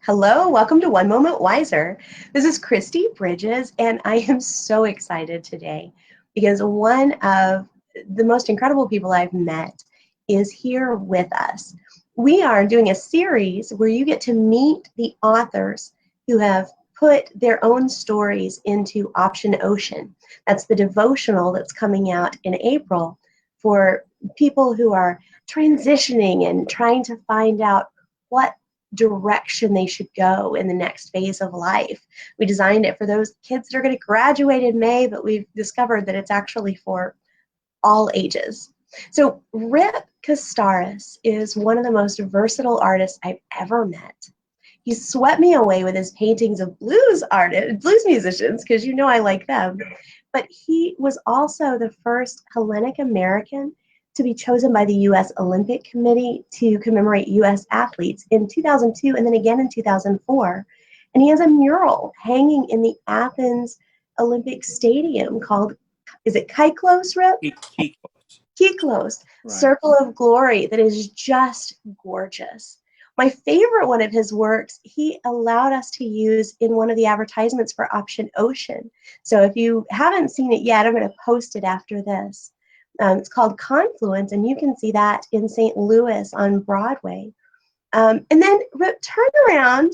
Hello, welcome to One Moment Wiser. This is Christy Bridges, and I am so excited today because one of the most incredible people I've met is here with us. We are doing a series where you get to meet the authors who have put their own stories into Option Ocean. That's the devotional that's coming out in April for people who are transitioning and trying to find out what direction they should go in the next phase of life. We designed it for those kids that are going to graduate in May, but we've discovered that it's actually for all ages. So Rip Kastaris is one of the most versatile artists I've ever met. He swept me away with his paintings of blues musicians, because you know I like them. But he was also the first Hellenic American to be chosen by the U.S. Olympic Committee to commemorate U.S. athletes in 2002 and then again in 2004. And he has a mural hanging in the Athens Olympic Stadium called, is it Kyklos, Rip? Kikos. Kyklos, Right. Circle of Glory, that is just gorgeous. My favorite one of his works, he allowed us to use in one of the advertisements for Option Ocean. So if you haven't seen it yet, I'm going to post it after this. It's called Confluence, and you can see that in St. Louis on Broadway. And then Rip turned around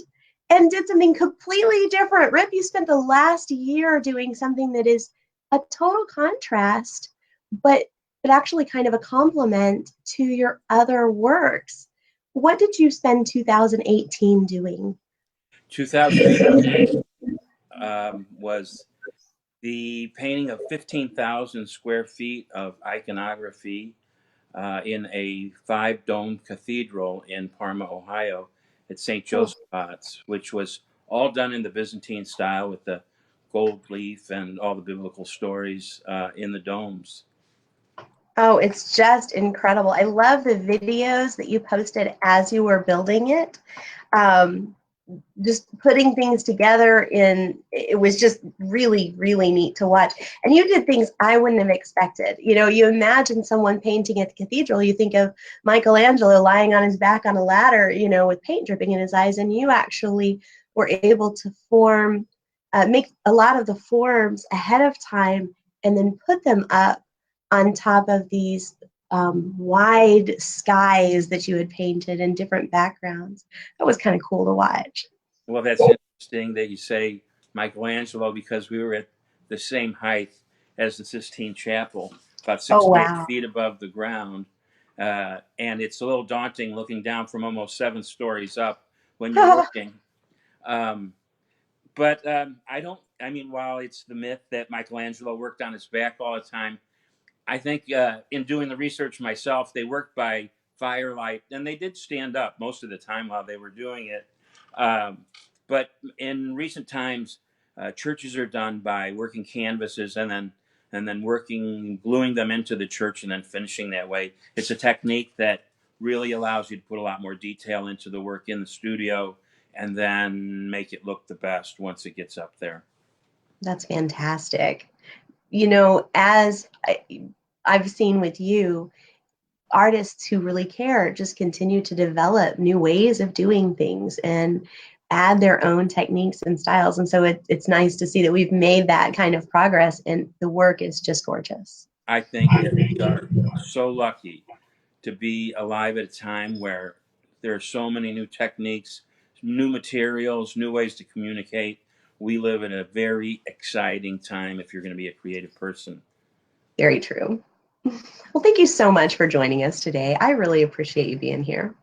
and did something completely different. Rip, you spent the last year doing something that is a total contrast, but actually kind of a complement to your other works. What did you spend 2018 doing? 2018 was the painting of 15,000 square feet of iconography in a five-domed cathedral in Parma, Ohio, at St. Oh, Joseph's, which was all done in the Byzantine style with the gold leaf and all the biblical stories in the domes. oh, it's just incredible. I love the videos that you posted as you were building it. Um, just putting things together it was just really neat to watch. And you did things I wouldn't have expected. You imagine someone painting at the cathedral, you think of Michelangelo lying on his back on a ladder, with paint dripping in his eyes, and you actually were able to make a lot of the forms ahead of time and then put them up on top of these wide skies that you had painted in different backgrounds. That was kind of cool to watch. Well, that's interesting that you say Michelangelo, because we were at the same height as the Sistine Chapel, about Oh, 68 wow. feet above the ground. And it's a little daunting looking down from almost 7 stories up when you're working. Um, but I mean, while it's the myth that Michelangelo worked on his back all the time, I think in doing the research myself, they worked by firelight, and they did stand up most of the time while they were doing it. Um, but in recent times, churches are done by working canvases and then working gluing them into the church and then finishing that way. It's a technique that really allows you to put a lot more detail into the work in the studio and then make it look the best once it gets up there. That's fantastic. As I've seen with you, artists who really care just continue to develop new ways of doing things and add their own techniques and styles. And so it's nice to see that we've made that kind of progress, and the work is just gorgeous. I think that we are so lucky to be alive at a time where there are so many new techniques, new materials, new ways to communicate. We live in a very exciting time if you're going to be a creative person. Very true. Well, thank you so much for joining us today. I really appreciate you being here.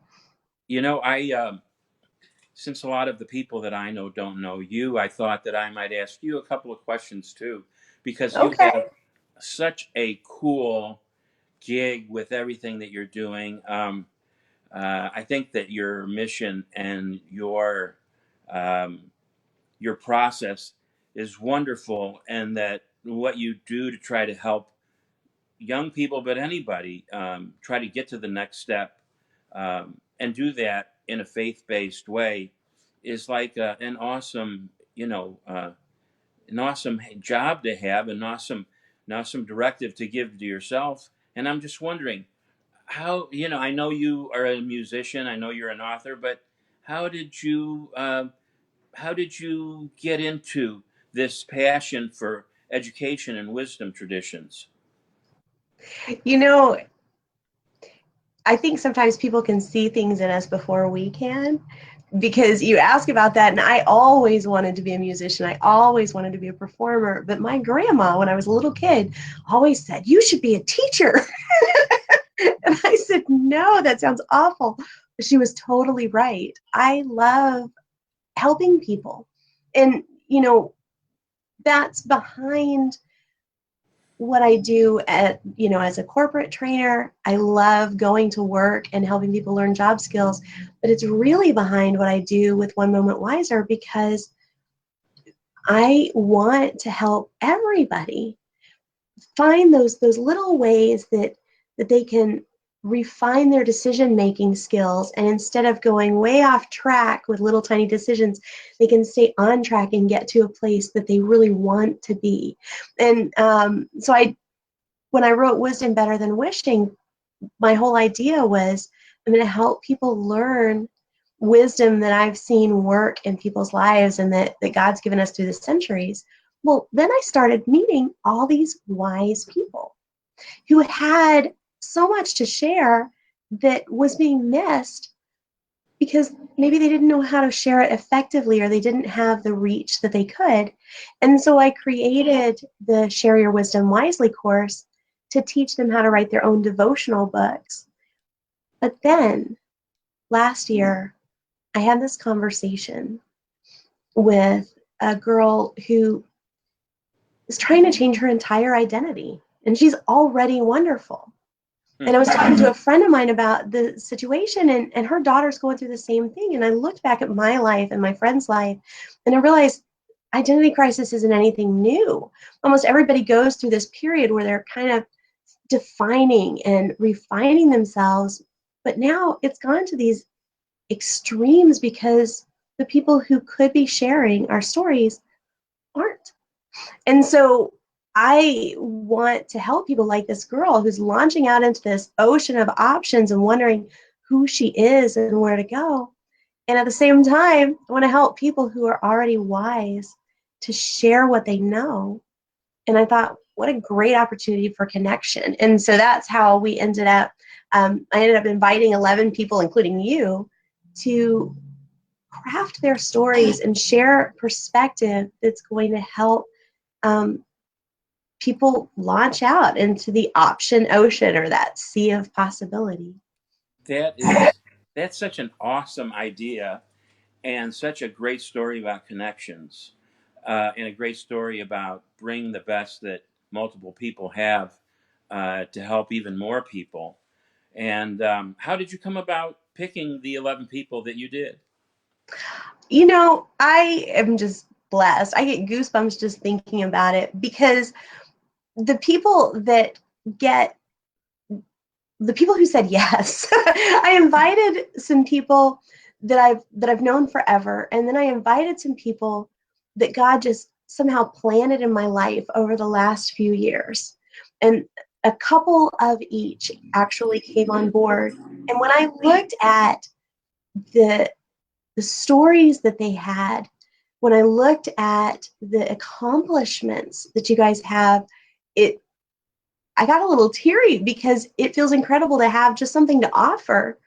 I since a lot of the people that I know don't know you, I thought that I might ask you a couple of questions too, because you Okay. have such a cool gig with everything that you're doing. I think that your mission and um, your process is wonderful, and that what you do to try to help young people, but anybody, try to get to the next step, and do that in a faith-based way is like an awesome job to have, an awesome directive to give to yourself. And I'm just wondering how, I know you are a musician, I know you're an author, but how did you how did you get into this passion for education and wisdom traditions? You know, I think sometimes people can see things in us before we can, because you ask about that, and I always wanted to be a musician. I always wanted to be a performer. But my grandma, when I was a little kid, always said, "You should be a teacher." And I said, "No, that sounds awful." But she was totally right. I love helping people. And, that's behind what I do as a corporate trainer. I love going to work and helping people learn job skills, but it's really behind what I do with One Moment Wiser, because I want to help everybody find those little ways that they can refine their decision making skills, and instead of going way off track with little tiny decisions, they can stay on track and get to a place that they really want to be. And so when I wrote Wisdom Better Than Wishing, my whole idea was I'm going to help people learn wisdom that I've seen work in people's lives and that God's given us through the centuries. Well, then I started meeting all these wise people who had so much to share that was being missed because maybe they didn't know how to share it effectively, or they didn't have the reach that they could. And so I created the Share Your Wisdom Wisely course to teach them how to write their own devotional books. But then last year, I had this conversation with a girl who is trying to change her entire identity, and she's already wonderful. Hmm. And I was talking to a friend of mine about the situation, and her daughter's going through the same thing. And I looked back at my life and my friend's life, and I realized identity crisis isn't anything new. Almost everybody goes through this period where they're kind of defining and refining themselves. But now it's gone to these extremes because the people who could be sharing our stories aren't. And so I want to help people like this girl who's launching out into this ocean of options and wondering who she is and where to go. And at the same time, I want to help people who are already wise to share what they know. And I thought, what a great opportunity for connection. And so that's how we ended up. I ended up inviting 11 people, including you, to craft their stories and share perspective that's going to help um, people launch out into the option ocean, or that sea of possibility. That is that's such an awesome idea, and such a great story about connections, and a great story about bringing the best that multiple people have to help even more people. And how did you come about picking the 11 people that you did? I am just blessed. I get goosebumps just thinking about it, because the people that get the people who said yes. I invited some people that I've known forever, and then I invited some people that God just somehow planted in my life over the last few years. And a couple of each actually came on board. And when I looked at the the stories that they had, when I looked at the accomplishments that you guys have, it I got a little teary, because it feels incredible to have just something to offer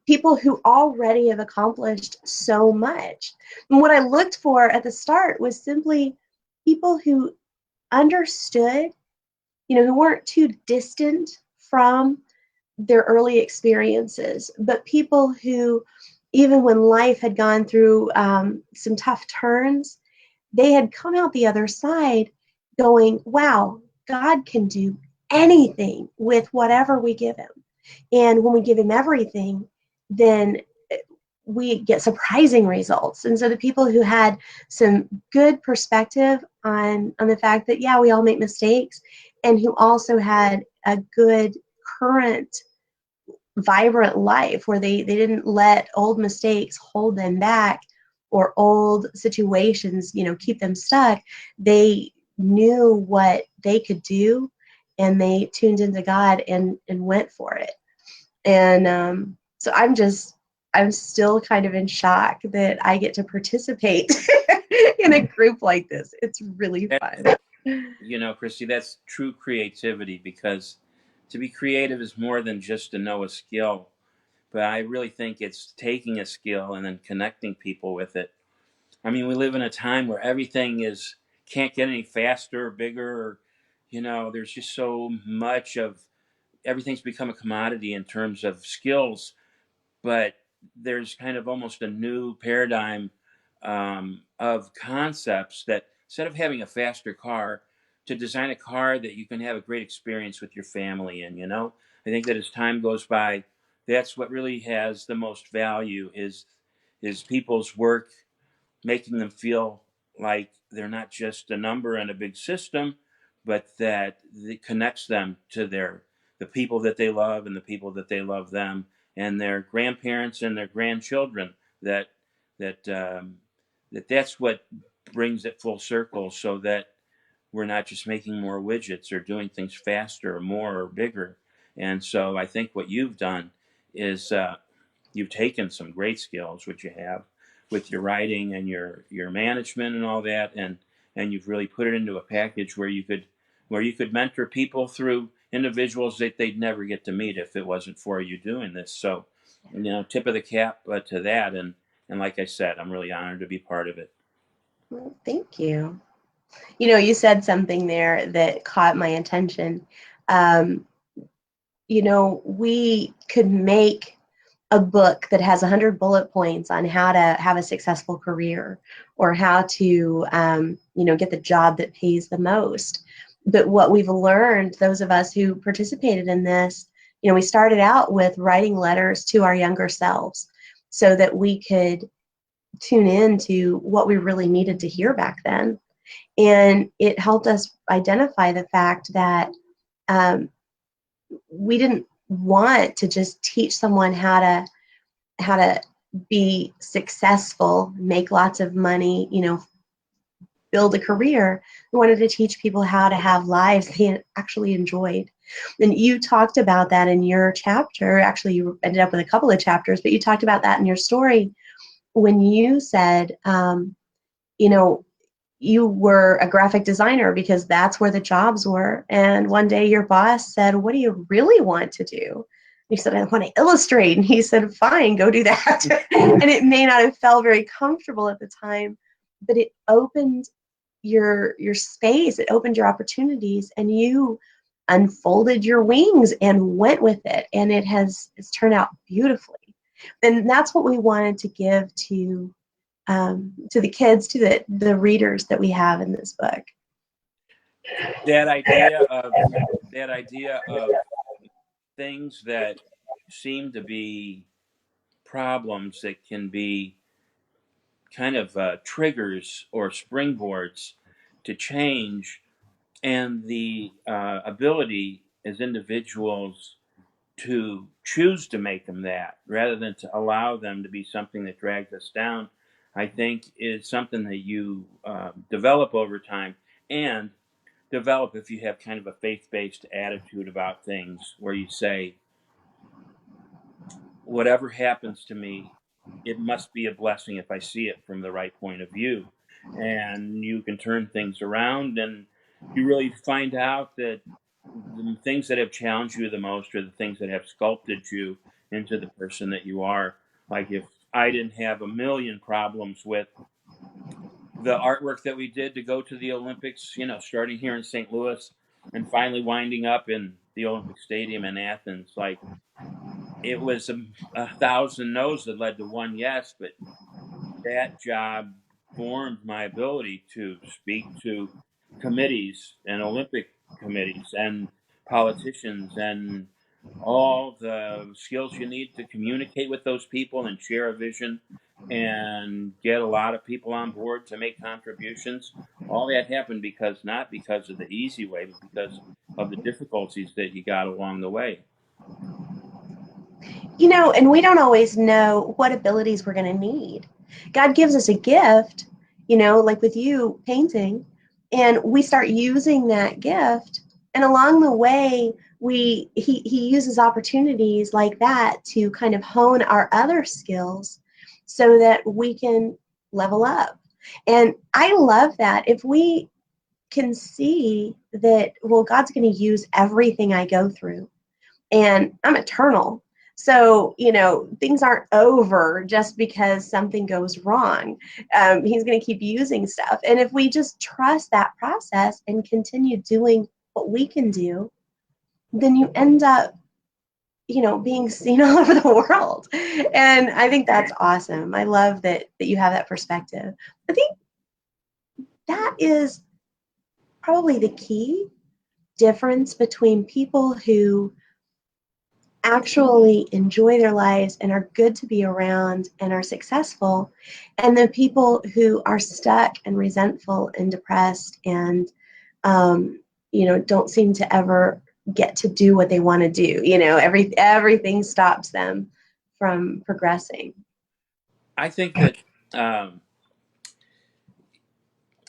people who already have accomplished so much. And what I looked for at the start was simply people who understood, who weren't too distant from their early experiences, but people who, even when life had gone through some tough turns, they had come out the other side going, wow, God can do anything with whatever we give him. And when we give him everything, then we get surprising results. And so the people who had some good perspective on the fact that, yeah, we all make mistakes, and who also had a good current vibrant life where they didn't let old mistakes hold them back, or old situations keep them stuck. They knew what they could do, and they tuned into God and went for it. And so I'm still kind of in shock that I get to participate in a group like this. It's really That, fun. Christy, that's true creativity, because to be creative is more than just to know a skill. But I really think it's taking a skill and then connecting people with it. I mean, we live in a time where everything is can't get any faster or bigger. Or, there's just so much of everything's become a commodity in terms of skills. But there's kind of almost a new paradigm of concepts that instead of having a faster car, to design a car that you can have a great experience with your family in. I think that as time goes by, that's what really has the most value is people's work, making them feel like they're not just a number in a big system, but that it connects them to the people that they love and the people that they love them, and their grandparents and their grandchildren. That that that's what brings it full circle, so that we're not just making more widgets or doing things faster or more or bigger. And so I think what you've done is you've taken some great skills, which you have with your writing and your management and all that, and you've really put it into a package where you could mentor people through individuals that they'd never get to meet if it wasn't for you doing this. So, tip of the cap to that, and like I said, I'm really honored to be part of it. Well, thank you. You said something there that caught my attention. Um, we could make a book that has 100 bullet points on how to have a successful career or how to, get the job that pays the most. But what we've learned, those of us who participated in this, we started out with writing letters to our younger selves so that we could tune in to what we really needed to hear back then. And it helped us identify the fact that we didn't want to just teach someone how to be successful, make lots of money, build a career. We wanted to teach people how to have lives they actually enjoyed. And you talked about that in your chapter. Actually, you ended up with a couple of chapters, but you talked about that in your story when you said, you were a graphic designer because that's where the jobs were. And one day your boss said, "What do you really want to do?" You said, "I want to illustrate." And he said, "Fine, go do that." And it may not have felt very comfortable at the time, but it opened your space, it opened your opportunities, and you unfolded your wings and went with it. And it's turned out beautifully. And that's what we wanted to give to the kids, to the readers that we have in this book. That idea of that idea of things that seem to be problems that can be kind of triggers or springboards to change, and the ability as individuals to choose to make them that rather than to allow them to be something that drags us down, I think is something that you develop over time, and develop if you have kind of a faith-based attitude about things where you say, whatever happens to me, it must be a blessing if I see it from the right point of view. And you can turn things around, and you really find out that the things that have challenged you the most are the things that have sculpted you into the person that you are. Like if I didn't have a million problems with the artwork that we did to go to the Olympics, starting here in St. Louis and finally winding up in the Olympic Stadium in Athens, like it was a thousand no's that led to one yes, but that job formed my ability to speak to committees and Olympic committees and politicians and all the skills you need to communicate with those people and share a vision and get a lot of people on board to make contributions. All that happened not because of the easy way, but because of the difficulties that you got along the way. And we don't always know what abilities we're going to need. God gives us a gift, like with you painting, and we start using that gift. And along the way, he uses opportunities like that to kind of hone our other skills so that we can level up. And I love that. If we can see that, well, God's going to use everything I go through, and I'm eternal. So, things aren't over just because something goes wrong. He's going to keep using stuff. And if we just trust that process and continue doing what we can do, then you end up, being seen all over the world. And I think that's awesome. I love that you have that perspective. I think that is probably the key difference between people who actually enjoy their lives and are good to be around and are successful, and the people who are stuck and resentful and depressed and don't seem to ever get to do what they want to do. Everything stops them from progressing. I think that um,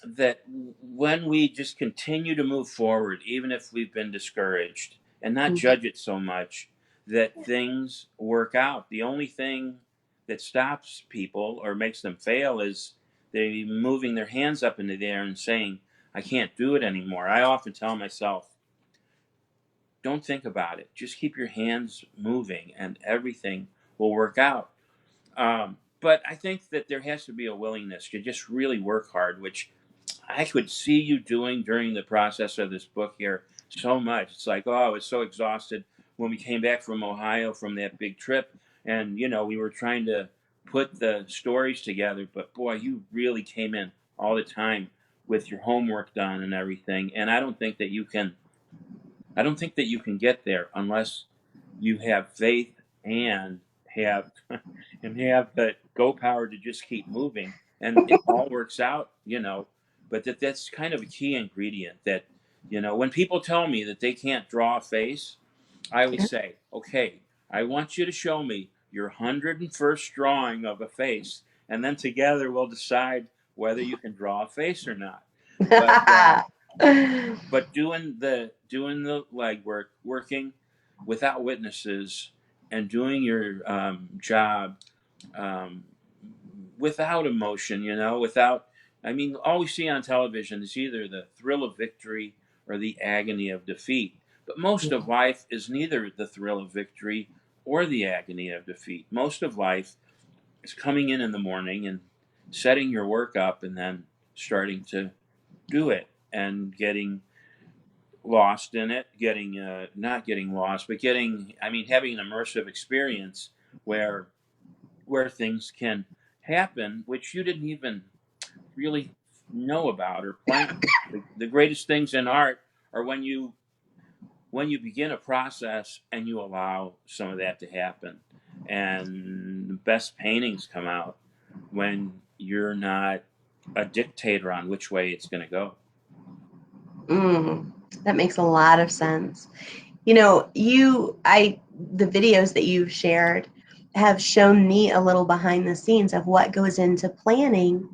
that when we just continue to move forward, even if we've been discouraged, and not judge it so much, that things work out. The only thing that stops people or makes them fail is they moving their hands up into the air and saying, I can't do it anymore. I often tell myself, don't think about it. Just keep your hands moving and everything will work out. But I think that there has to be a willingness to just really work hard, which I could see you doing during the process of this book here so much. It's like, oh, I was so exhausted when we came back from Ohio from that big trip. And, we were trying to put the stories together. But boy, you really came in all the time with your homework done and everything. And I don't think that you can get there unless you have faith and have and have the go power to just keep moving, and it all works out. But that's kind of a key ingredient. That when people tell me that they can't draw a face, I always say, okay, I want you to show me your 101st drawing of a face, and then together we'll decide whether you can draw a face or not. But but doing the legwork, working without witnesses, and doing your job um, without emotion, without. I mean, all we see on television is either the thrill of victory or the agony of defeat. But most of life is neither the thrill of victory or the agony of defeat. Most of life is coming in the morning and setting your work up and then starting to do it and getting lost in it, getting not getting lost, but having an immersive experience where things can happen which you didn't even really know about or plan. The greatest things in art are when you begin a process and you allow some of that to happen, and the best paintings come out when you're not a dictator on which way it's going to go. That makes a lot of sense. The videos that you've shared have shown me a little behind the scenes of what goes into planning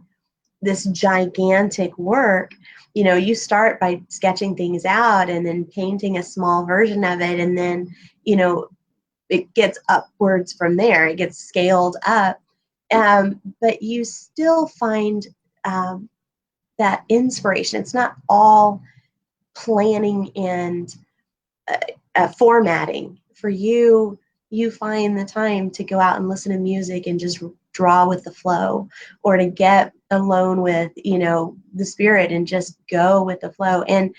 this gigantic work. You start by sketching things out and then painting a small version of it, and then it gets upwards from there. It gets scaled up, but you still find that inspiration. It's not all planning and formatting. For you, you find the time to go out and listen to music and just draw with the flow, or to get alone with the spirit and just go with the flow. And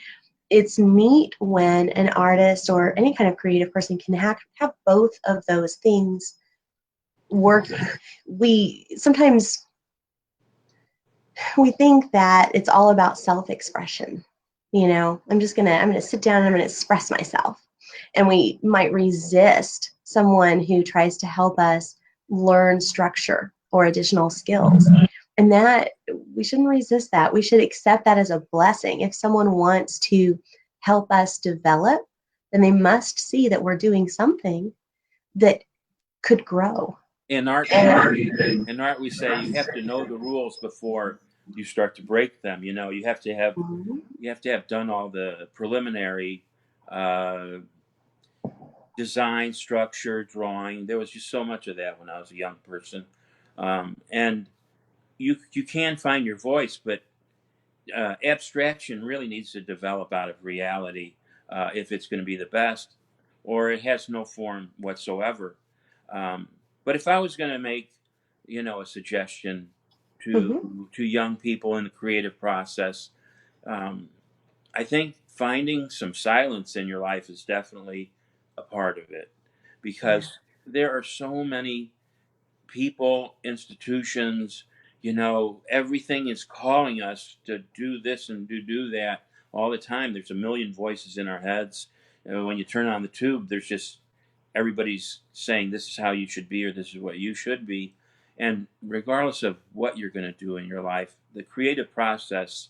it's neat when an artist or any kind of creative person can have both of those things working. Sometimes we think that it's all about self-expression. I'm gonna sit down and I'm gonna express myself. And we might resist someone who tries to help us learn structure or additional skills. And that we shouldn't resist that. We should accept that as a blessing. If someone wants to help us develop, then they must see that we're doing something that could grow. In art, we say you have to know the rules before you start to break them. You have to have done all the preliminary design, structure, drawing. There was just so much of that when I was a young person. And you can find your voice, but abstraction really needs to develop out of reality if it's going to be the best, or it has no form whatsoever. Um, but if I was going to make, a suggestion Mm-hmm. to young people in the creative process, um, I think finding some silence in your life is definitely a part of it, Yeah. because there are so many people, institutions, everything is calling us to do this and to do that all the time. There's a million voices in our heads. When you turn on the tube, there's just everybody's saying this is how you should be or this is what you should be. And regardless of what you're going to do in your life, the creative process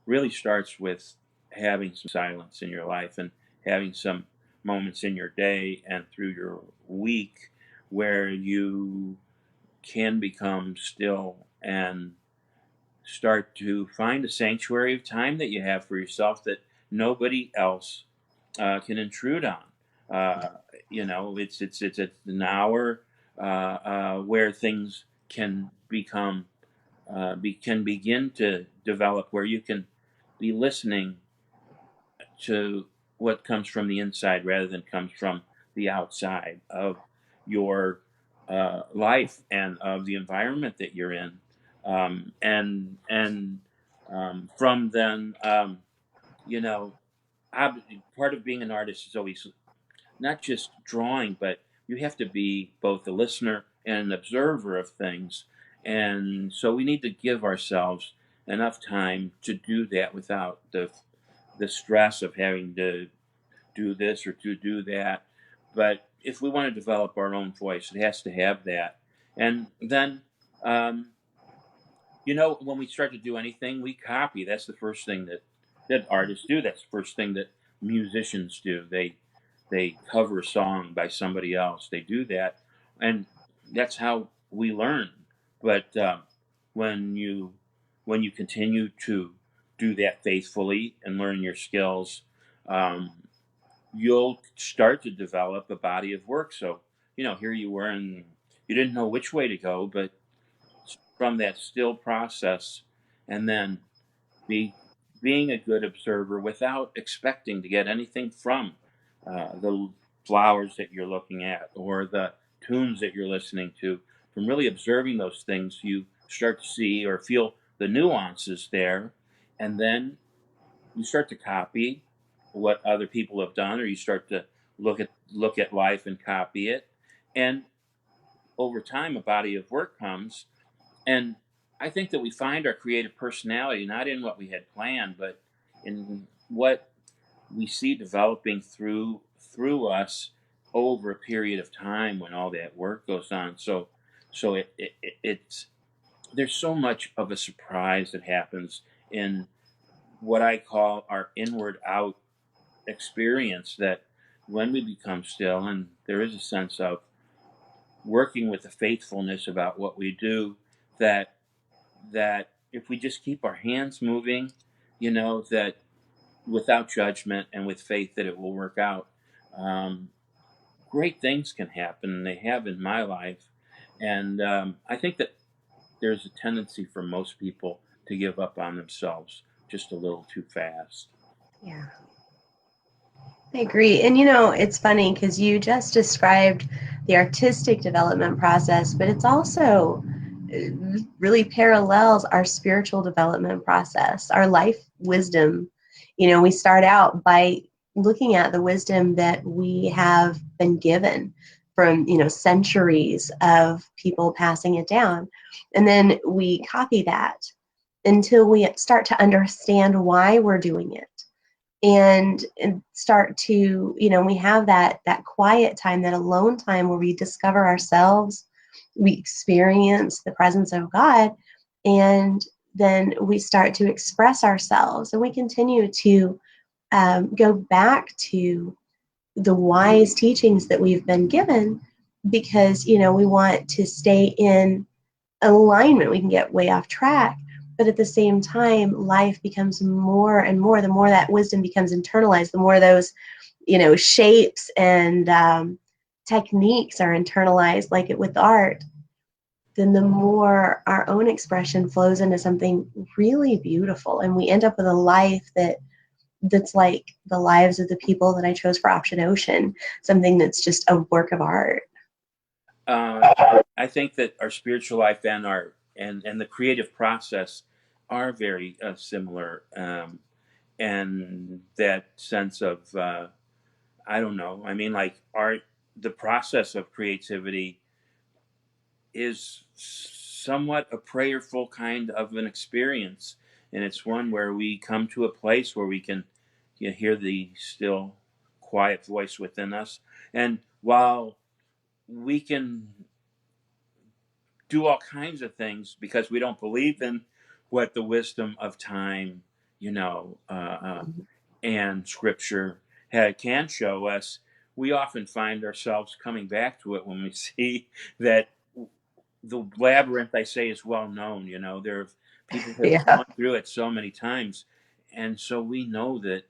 really starts with having some silence in your life and having some moments in your day and through your week where you can become still and start to find a sanctuary of time that you have for yourself that nobody else can intrude on. It's an hour where things can become can begin to develop, where you can be listening to what comes from the inside rather than comes from the outside of your life and of the environment that you're in. And from then, you know, part of being an artist is always not just drawing, but you have to be both a listener and an observer of things. And so we need to give ourselves enough time to do that without the stress of having to do this or to do that. But if we want to develop our own voice, it has to have that. And then, um, when we start to do anything, we copy. That's the first thing that artists do. That's the first thing that musicians do. They cover a song by somebody else. They do that, and that's how we learn. But when you when you continue to do that faithfully and learn your skills, um, you'll start to develop a body of work. So here you were, and you didn't know which way to go, but from that still process, and then be being a good observer without expecting to get anything from the flowers that you're looking at or the tunes that you're listening to. From really observing those things, you start to see or feel the nuances there, and then you start to copy what other people have done, or you start to look at life and copy it, and over time, a body of work comes. And I think that we find our creative personality not in what we had planned, but in what we see developing through us over a period of time when all that work goes on. So it's there's so much of a surprise that happens in what I call our inward out experience, that when we become still and there is a sense of working with a faithfulness about what we do, that if we just keep our hands moving, that without judgment and with faith that it will work out, um, great things can happen. And they have in my life. And I think that there's a tendency for most people to give up on themselves just a little too fast. Yeah, I agree. And it's funny because you just described the artistic development process, but it's also really parallels our spiritual development process, our life wisdom. We start out by looking at the wisdom that we have been given from, centuries of people passing it down. And then we copy that until we start to understand why we're doing it, and start to, we have that quiet time, that alone time where we discover ourselves, we experience the presence of God, and then we start to express ourselves, and we continue to go back to the wise teachings that we've been given, because we want to stay in alignment. We can get way off track, but at the same time, life becomes more and more, the more that wisdom becomes internalized, the more those shapes and techniques are internalized, like it with art, then the more our own expression flows into something really beautiful, and we end up with a life that's like the lives of the people that I chose for Option Ocean, something that's just a work of art. I think that our spiritual life and our and the creative process are very similar, and that sense of I don't know. I mean, like art, the process of creativity is somewhat a prayerful kind of an experience, and it's one where we come to a place where we can hear the still, quiet voice within us, and while we can do all kinds of things because we don't believe in what the wisdom of time, you know, and scripture can show us. We often find ourselves coming back to it when we see that the labyrinth, I say, is well known. There are people who have Yeah. gone through it so many times, and so we know that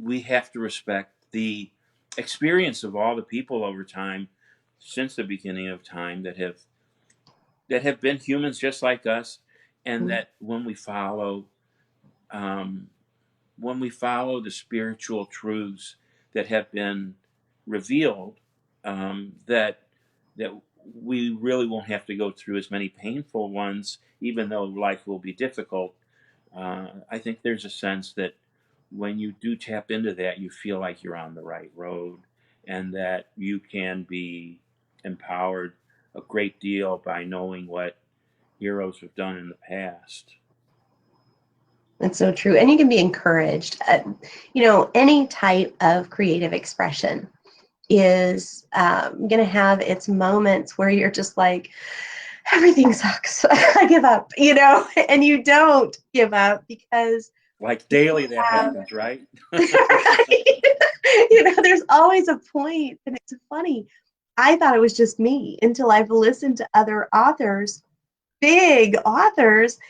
we have to respect the experience of all the people over time since the beginning of time that have been humans just like us, and that um, when we follow the spiritual truths that have been revealed, that we really won't have to go through as many painful ones, even though life will be difficult. I think there's a sense that when you do tap into that, you feel like you're on the right road, and that you can be empowered a great deal by knowing what heroes have done in the past. That's so true. And you can be encouraged. Any type of creative expression is going to have its moments where you're just like, everything sucks. I give up, and you don't give up because Like you daily, that have, happens, right? right? There's always a point, and it's funny. I thought it was just me until I've listened to other authors, big authors,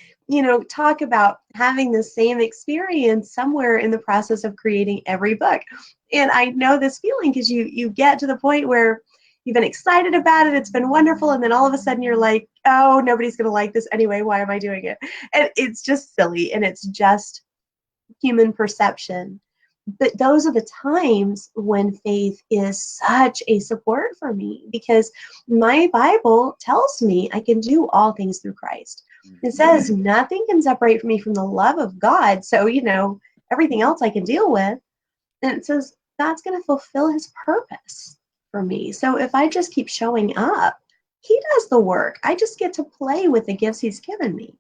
talk about having the same experience somewhere in the process of creating every book. And I know this feeling because you get to the point where you've been excited about it, it's been wonderful, and then all of a sudden you're like, oh, nobody's going to like this anyway, why am I doing it? And it's just silly, and it's just human perception. But those are the times when faith is such a support for me, because my Bible tells me I can do all things through Christ. It says nothing can separate me from the love of God. So, everything else I can deal with. And it says God's going to fulfill his purpose for me. So if I just keep showing up, he does the work. I just get to play with the gifts he's given me.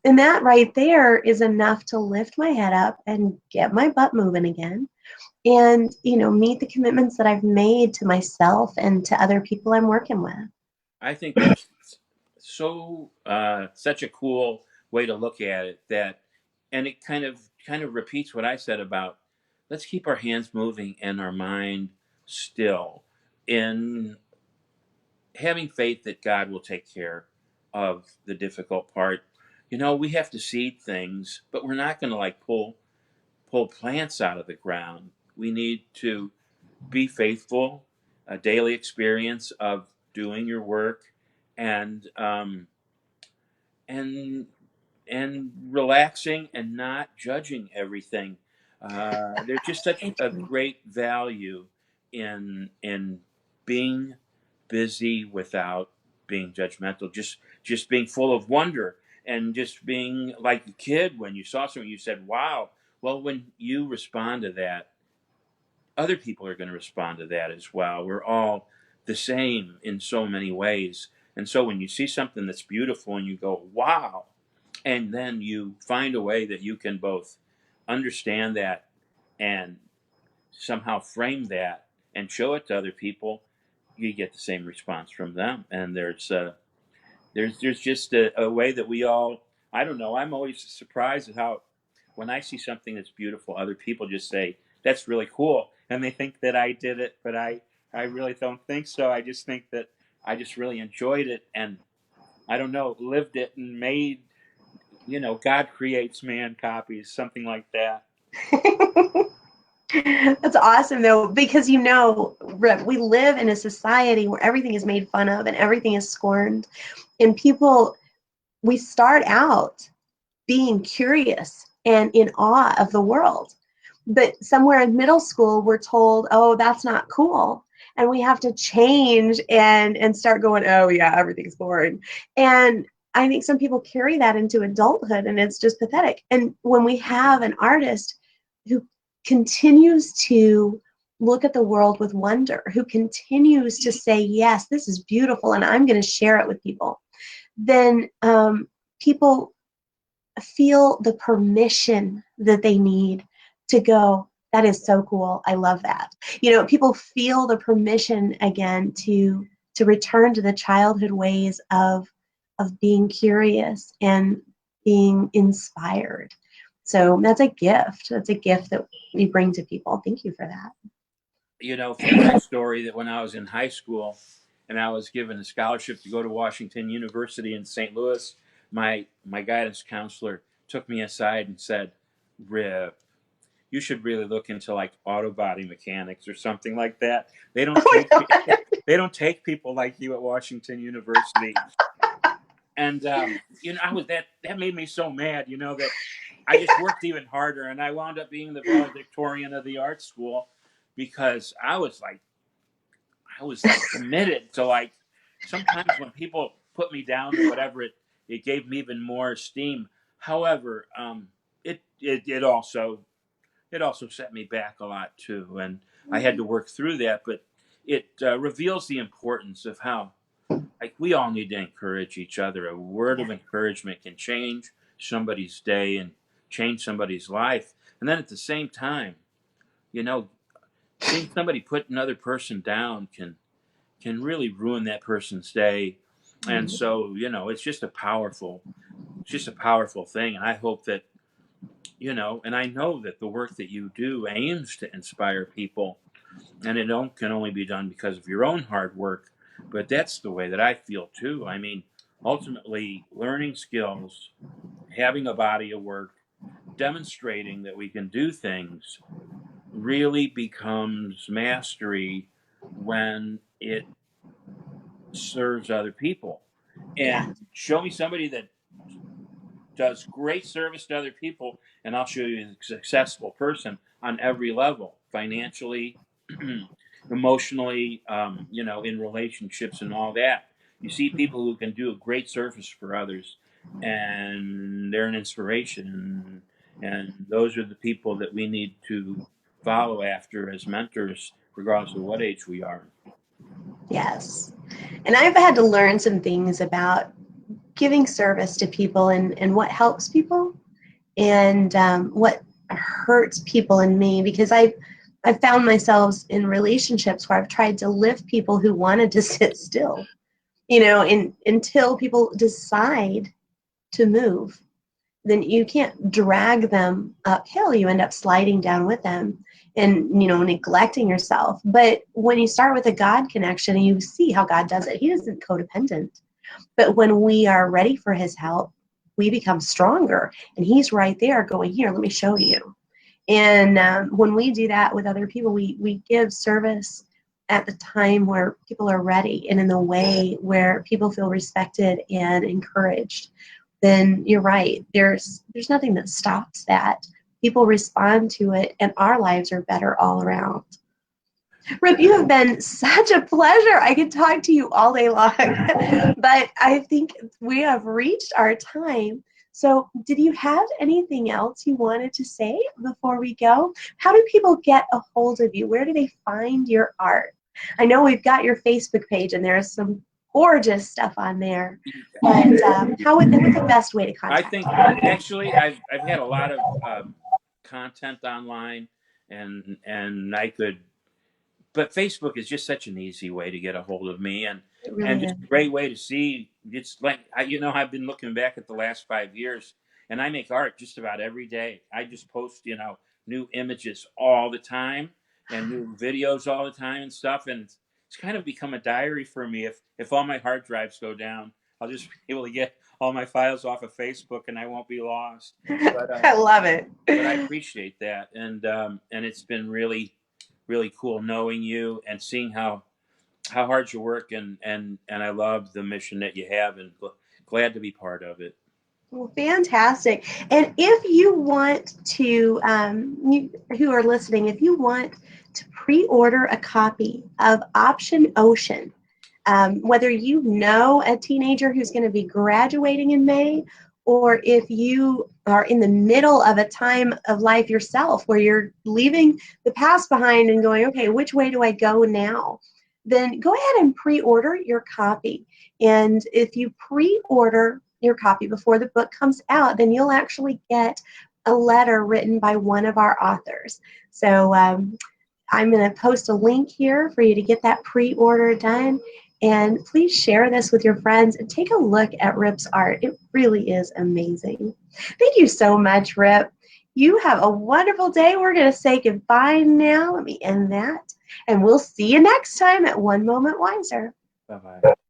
And that right there is enough to lift my head up and get my butt moving again, and meet the commitments that I've made to myself and to other people I'm working with. I think that's such a cool way to look at it. And it kind of repeats what I said about let's keep our hands moving and our mind still, in having faith that God will take care of the difficult part. We have to seed things, but we're not going to like pull plants out of the ground. We need to be faithful, a daily experience of doing your work, and and and relaxing and not judging everything. There's just such a great value in being busy without being judgmental. Just being full of wonder, and just being like a kid when you saw something, you said, "Wow." Well, when you respond to that, other people are going to respond to that as well. We're all the same in so many ways. And so when you see something that's beautiful and you go, wow, and then you find a way that you can both understand that and somehow frame that and show it to other people, you get the same response from them. And there's just a way that we all, I don't know, I'm always surprised at how when I see something that's beautiful, other people just say that's really cool, and they think that I did it, but I really don't think so. I just think that I just really enjoyed it, and I don't know, lived it and made, God creates, man copies, something like that. That's awesome, though, because you know, Rip, we live in a society where everything is made fun of and everything is scorned. And people, we start out being curious and in awe of the world. But somewhere in middle school, we're told, oh, that's not cool. And we have to change and start going, oh, yeah, everything's boring. And I think some people carry that into adulthood, and it's just pathetic. And when we have an artist who continues to look at the world with wonder, who continues to say, yes, this is beautiful, and I'm going to share it with people, then people feel the permission that they need to go, that is so cool, I love that. You know, people feel the permission again to return to the childhood ways of being curious and being inspired. So that's a gift. That's a gift that we bring to people. Thank you for that. You know, funny story that when I was in high school and I was given a scholarship to go to Washington University in St. Louis, my guidance counselor took me aside and said, "Rip, you should really look into like auto body mechanics or something like that. They don't Oh take my God. they don't take people like you at Washington University." And you know, I was that made me so mad. You know that I just worked even harder, and I wound up being the valedictorian of the art school because I was like committed to like. Sometimes when people put me down or whatever, it gave me even more esteem. However, it also set me back a lot too, and I had to work through that. But it reveals the importance of how like we all need to encourage each other. A word of encouragement can change somebody's day and change somebody's life. And then at the same time, you know, seeing somebody put another person down can really ruin that person's day. And so, you know, it's just a powerful thing. And I hope that, you know, and I know that the work that you do aims to inspire people, and can only be done because of your own hard work. But that's the way that I feel too. I mean, ultimately, learning skills, having a body of work, demonstrating that we can do things really becomes mastery when it serves other people. Yeah. And show me somebody that does great service to other people, and I'll show you a successful person on every level, financially, emotionally, you know, in relationships and all that. You see people who can do a great service for others, and they're an inspiration. And those are the people that we need to follow after as mentors, regardless of what age we are. Yes. And I've had to learn some things about giving service to people and what helps people and what hurts people in me, because I've found myself in relationships where I've tried to lift people who wanted to sit still, you know, until people decide to move. Then you can't drag them uphill. You end up sliding down with them and, you know, neglecting yourself. But when you start with a God connection and you see how God does it, he isn't codependent. But when we are ready for his help, we become stronger. And he's right there going, here, let me show you. And when we do that with other people, we give service at the time where people are ready and in the way where people feel respected and encouraged. Then you're right. There's nothing that stops that. People respond to it, and our lives are better all around. Rip, you have been such a pleasure. I could talk to you all day long, but I think we have reached our time. So, did you have anything else you wanted to say before we go? How do people get a hold of you? Where do they find your art? I know we've got your Facebook page, and there's some gorgeous stuff on there. But what's the best way to I contact think you? actually I've had a lot of content online, and I could, but Facebook is just such an easy way to get a hold of me, It and really just is. a great way to see. It's like you know, I've been looking back at the last 5 years, and I make art just about every day. I just post, you know, new images all the time and new videos all the time and stuff, and it's kind of become a diary for me. If all my hard drives go down, I'll just be able to get all my files off of Facebook, and I won't be lost. But I love it. but I appreciate that, and it's been really, really cool knowing you and seeing how hard you work, and I love the mission that you have, and glad to be part of it. Well, fantastic. And if you want to, you who are listening, if you want to pre-order a copy of Option Ocean, whether you know a teenager who's going to be graduating in May, or if you are in the middle of a time of life yourself where you're leaving the past behind and going, okay, which way do I go now? Then go ahead and pre-order your copy. And if you pre-order your copy before the book comes out, then you'll actually get a letter written by one of our authors. So I'm going to post a link here for you to get that pre-order done. And please share this with your friends and take a look at Rip's art. It really is amazing. Thank you so much, Rip. You have a wonderful day. We're going to say goodbye now. Let me end that. And we'll see you next time at One Moment Wiser. Bye bye.